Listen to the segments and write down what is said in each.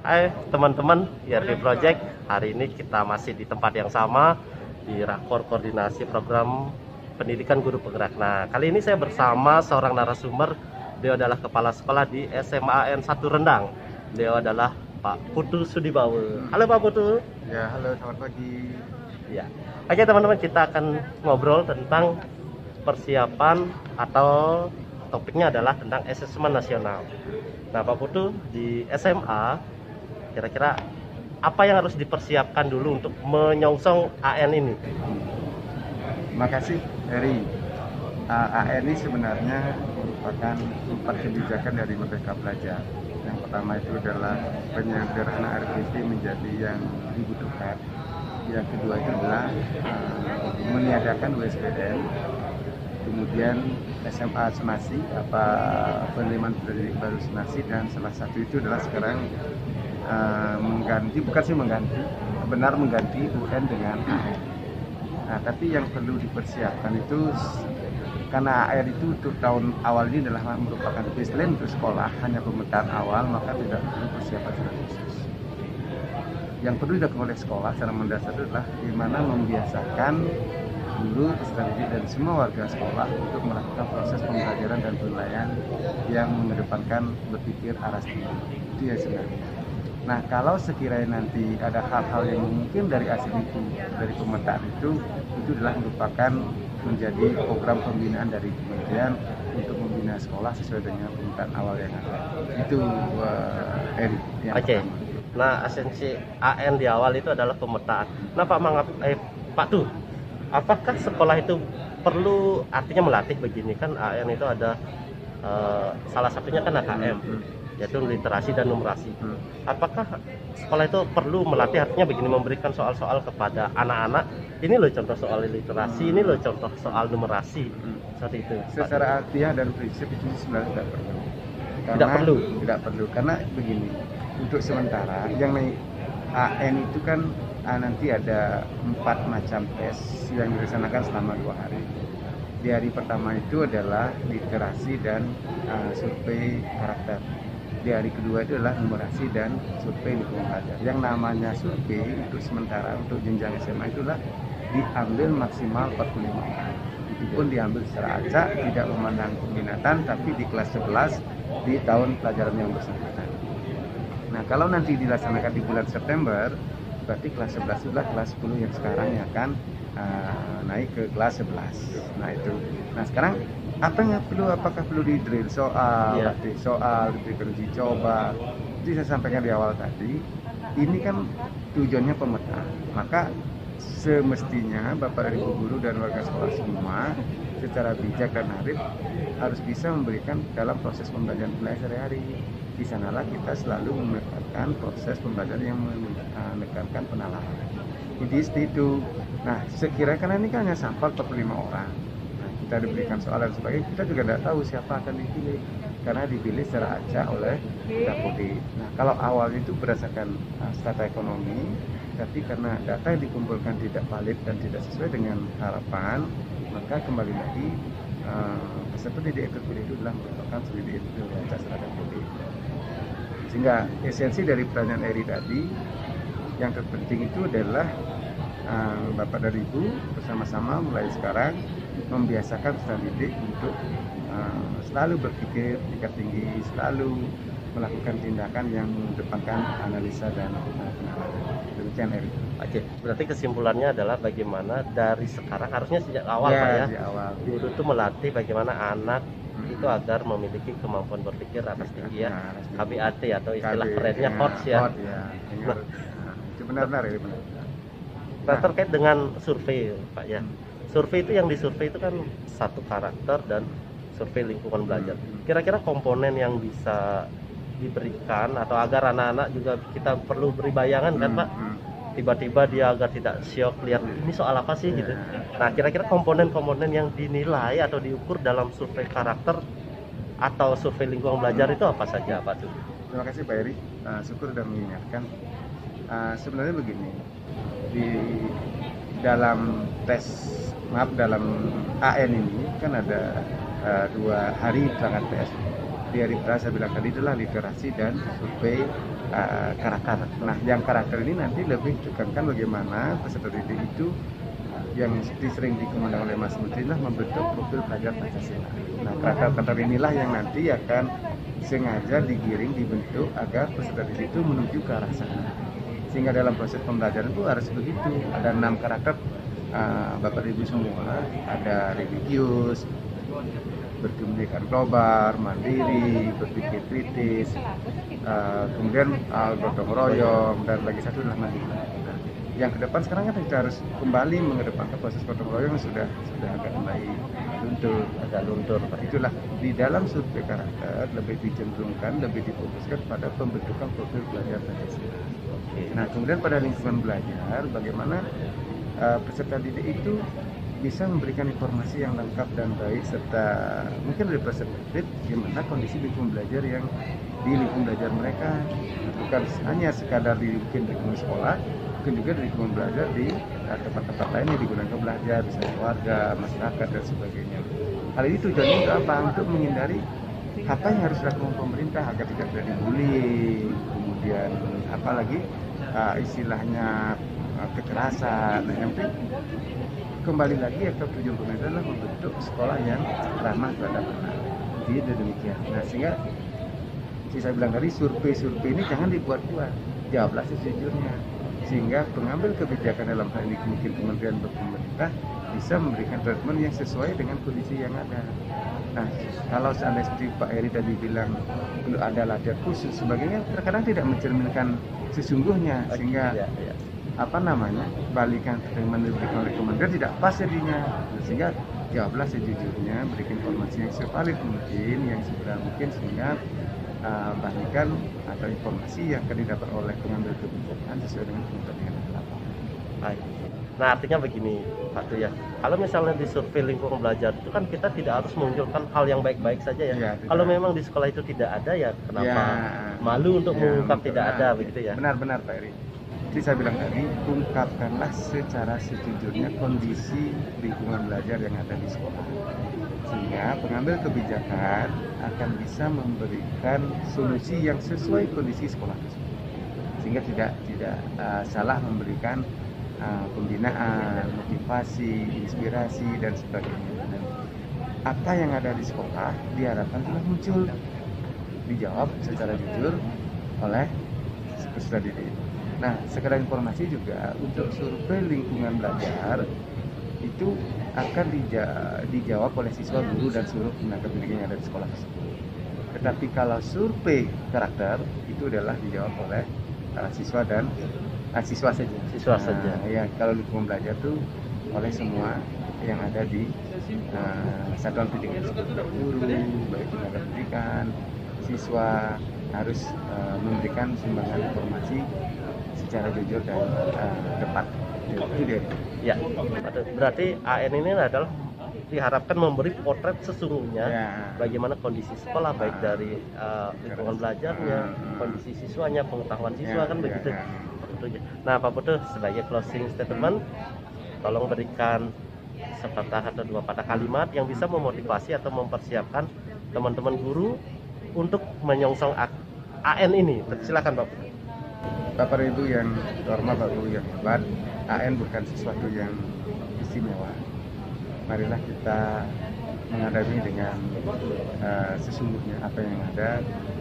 Hai teman-teman IRB Project, hari ini kita masih di tempat yang sama di Rakor Koordinasi Program Pendidikan Guru Penggerak. Nah, kali ini saya bersama seorang narasumber. Dia adalah kepala sekolah di SMAN 1 Rendang. Dia adalah Pak Putu Sudibawe. Halo Pak Putu. Ya, halo, selamat pagi. Ya. Oke teman-teman, kita akan ngobrol tentang persiapan atau topiknya adalah tentang asesmen nasional. Nah, Pak Putu, di SMA kira-kira apa yang harus dipersiapkan dulu untuk menyongsong AN ini? Makasih, Heri. AN ini sebenarnya merupakan 4 kebijakan dari Merdeka Belajar. Yang pertama itu adalah penyederhanaan RPP menjadi yang dibutuhkan. Yang kedua itu adalah meniadakan USBN. Kemudian SMA sonasi, penerimaan pendidik baru sonasi, dan salah satu itu adalah sekarang benar mengganti UN dengan AN. Nah, tapi yang perlu dipersiapkan itu karena AN itu untuk tahun awal ini adalah merupakan baseline untuk sekolah, hanya pemetaan awal, maka tidak perlu persiapan secara khusus. Yang perlu dilakukan oleh sekolah secara mendasar adalah bagaimana membiasakan guru, peserta didik, dan semua warga sekolah untuk melakukan proses pembelajaran dan penilaian yang mengedepankan berpikir arah studi. Itu ya sebenarnya. Nah, kalau sekiranya nanti ada hal-hal yang mungkin dari hasil itu, dari pemetaan itu adalah merupakan menjadi program pembinaan dari kementerian untuk membina sekolah sesuai dengan pemetaan awal yang ada. Itu Eri. Oke. Nah, esensi AN di awal itu adalah pemetaan. Nah, Pak Tu, apakah sekolah itu perlu artinya melatih begini kan AN itu ada salah satunya kan AKM, yaitu literasi dan numerasi. Apakah sekolah itu perlu melatih artinya begini, memberikan soal-soal kepada anak-anak, ini loh contoh soal literasi, ini loh contoh soal numerasi, seperti itu? Secara artiah dan prinsip itu sebenarnya tidak perlu. Tidak perlu karena begini, untuk sementara yang naik AN itu kan nanti ada 4 macam tes yang dilaksanakan selama 2 hari. Di hari pertama itu adalah literasi dan survei karakter. Di hari kedua itu adalah numerasi dan survei lingkungan belajar. Yang namanya survei untuk sementara untuk jenjang SMA itulah diambil maksimal 45 orang. Itu pun diambil secara acak, tidak memandang peminatan, tapi di kelas 11 di tahun pelajaran yang bersangkutan. Nah, kalau nanti dilaksanakan di bulan September, berarti kelas 11 itulah kelas 10 yang sekarang yang akan naik ke kelas 11. Nah, itu. Nah, sekarang apa yang perlu, apakah perlu di drill soal, diberikan uji coba. Jadi saya sampaikan di awal tadi, ini kan tujuannya pemetaan. Maka semestinya Bapak dan Ibu guru dan warga sekolah semua secara bijak dan arif harus bisa memberikan dalam proses pembelajaran sehari-hari. Di sanalah kita selalu menekankan proses pembelajaran yang menekankan penalaran. Jadi itu. Nah, sekiranya karena ini kan hanya sampel 45 orang. Nah, kita diberikan soal dan sebagainya, kita juga tidak tahu siapa akan dipilih karena dipilih secara acak oleh Dapodik. Nah, kalau awal itu berdasarkan strata ekonomi, tapi karena data yang dikumpulkan tidak valid dan tidak sesuai dengan harapan, maka kembali lagi peserta didik yang terpilih itu adalah merupakan didik itu acak secara Dapodik. Sehingga esensi dari pertanyaan Eri tadi, yang terpenting itu adalah Bapak dan Ibu bersama-sama mulai sekarang membiasakan peserta didik untuk selalu berpikir tingkat tinggi, selalu melakukan tindakan yang mengedepankan analisa dan penalaran. Demikian, Eri. Oke, berarti kesimpulannya adalah bagaimana dari sekarang, harusnya sejak awal ya, Pak ya, di awal. guru itu melatih bagaimana anak itu agar memiliki kemampuan berpikir atas tinggi ya, KBAT atau istilah kerennya HOTS ya. Nah, itu benar-benar ini benar. Nah, terkait dengan survei Pak ya, survei itu yang disurvei itu kan satu karakter dan survei lingkungan belajar. Kira-kira komponen yang bisa diberikan atau agar anak-anak juga kita perlu beri bayangan kan Pak, tiba-tiba dia agar tidak syok lihat ini soal apa sih gitu. Nah, kira-kira komponen-komponen yang dinilai atau diukur dalam survei karakter atau survei lingkungan belajar itu apa saja Pak? Terima kasih Pak Eri, syukur sudah mengingatkan. Sebenarnya begini, di dalam dalam AN ini kan ada 2 hari pelaksanaan tes. di hari saya bilang tadi adalah literasi dan survei karakter. Nah, yang karakter ini nanti lebih tekankan bagaimana peserta didik itu yang sering dikembangkan oleh Mas Menteri lah membentuk profil pelajar Pancasila. Nah, karakter inilah yang nanti akan sengaja digiring, dibentuk agar peserta didik itu menuju ke arah sana. Sehingga dalam proses pembelajaran itu harus begitu. Ada 6 karakter, Bapak Ibu semua, ada religius, berkependidikan global, mandiri, berpikir kritis, kemudian gotong royong, dan lagi satu adalah mandiri. Yang ke depan sekarang kan kita harus kembali mengedepankan proses gotong royong yang sudah agak mulai luntur. Itulah di dalam survei karakter lebih dicenderungkan, lebih difokuskan pada pembentukan profil pelajar Pancasila. Nah, kemudian pada lingkungan belajar, bagaimana peserta didik itu bisa memberikan informasi yang lengkap dan baik serta mungkin lebih perspektif gimana kondisi lingkungan belajar yang di lingkungan belajar mereka, bukan hanya sekadar di lingkungan sekolah, mungkin juga di lingkungan belajar di tempat-tempat lain yang digunakan belajar, misalnya warga, masyarakat dan sebagainya. Hal ini tujuannya untuk apa? Untuk menghindari apa yang harus dilakukan pemerintah agar tidak terjadi bullying, kemudian apalagi istilahnya kekerasan. Nah, yang penting kembali lagi atau tujuan pemerintah adalah membentuk sekolah yang ramah terhadap anak. Jadi demikian. Nah, sehingga saya bilang tadi survei ini jangan dibuat-buat, jawablah sejujurnya. Sehingga pengambil kebijakan dalam hal ini mungkin kementerian atau pemerintah bisa memberikan treatment yang sesuai dengan kondisi yang ada. Nah, kalau seandainya seperti Pak Heri tadi bilang perlu ada latihan khusus sebagainya, terkadang tidak mencerminkan sesungguhnya, sehingga balikan treatment diberikan oleh kementerian tidak pas jadinya. Sehingga jawablah sejujurnya, berikan informasi yang sevalid mungkin, yang sebenar mungkin, sehingga balikan atau informasi yang akan didapat oleh pengambil kebijakan sesuai dengan kepentingan lapangan. Baik. Nah, artinya begini Pak Tu ya, kalau misalnya di survei lingkungan belajar itu kan kita tidak harus menunjukkan hal yang baik-baik saja ya. Kalau memang di sekolah itu tidak ada ya kenapa malu untuk mengungkap tidak ada begitu ya. Benar-benar Pak Eri. Jadi saya bilang tadi, ungkapkanlah secara sejujurnya kondisi lingkungan belajar yang ada di sekolah. Sehingga pengambil kebijakan akan bisa memberikan solusi yang sesuai kondisi sekolah tersebut. Sehingga tidak salah memberikan pembinaan, motivasi, inspirasi dan sebagainya. Dan apa yang ada di sekolah diharapkan telah muncul, dijawab secara jujur oleh peserta didik. Nah, sekedar informasi juga untuk survei lingkungan belajar itu akan dijawab oleh siswa, guru dan seluruh tenaga pendidikan yang ada di sekolah tersebut. Tetapi kalau survei karakter itu adalah dijawab oleh siswa dan siswa saja. Ya, kalau lingkungan belajar itu oleh semua yang ada di satuan pendidikan seperti guru, baik tenaga pendidikan, siswa harus memberikan sumbangan informasi secara jujur dan tepat. Itu dia. Ya, berarti AN ini adalah diharapkan memberi potret sesungguhnya bagaimana kondisi sekolah, baik dari lingkungan belajarnya, kondisi siswanya, pengetahuan siswa kan begitu. Nah, Pak Putu sebagai closing statement, tolong berikan sepatah atau dua patah kalimat yang bisa memotivasi atau mempersiapkan teman-teman guru untuk menyongsong AN ini. Silakan Pak Putu. Bapak Ibu yang terhormat, Bapak Ibu yang hebat, AN bukan sesuatu yang istimewa. Marilah kita menghadapi dengan sesungguhnya apa yang ada,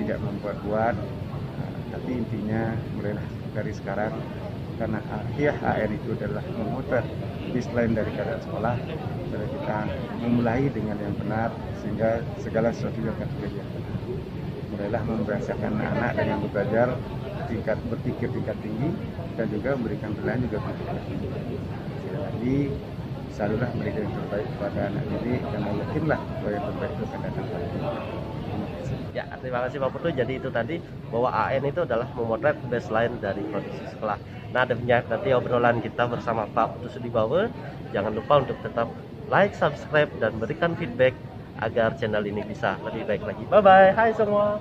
tidak membuat-buat, tapi intinya mulailah dari sekarang, karena AN itu adalah memotret baseline dari keadaan sekolah. Jadi kita memulai dengan yang benar sehingga segala sesuatu yang akan terjadi yang benar. Mulailah membiasakan anak dengan belajar berpikir tingkat tinggi dan juga memberikan pilihan juga berpikir tinggi. Sekali lagi, selalulah memberikan yang terbaik kepada anak didik dan yakinlah bahwa yang terbaik itu akan datang lagi. Ya, terima kasih Pak Putu. Jadi itu tadi bahwa AN itu adalah memotret baseline dari kondisi sekolah. Nah, demikian nanti obrolan kita bersama Pak Putu Sudibawa. Jangan lupa untuk tetap like, subscribe, dan berikan feedback agar channel ini bisa lebih baik lagi. Bye-bye. Hai semua.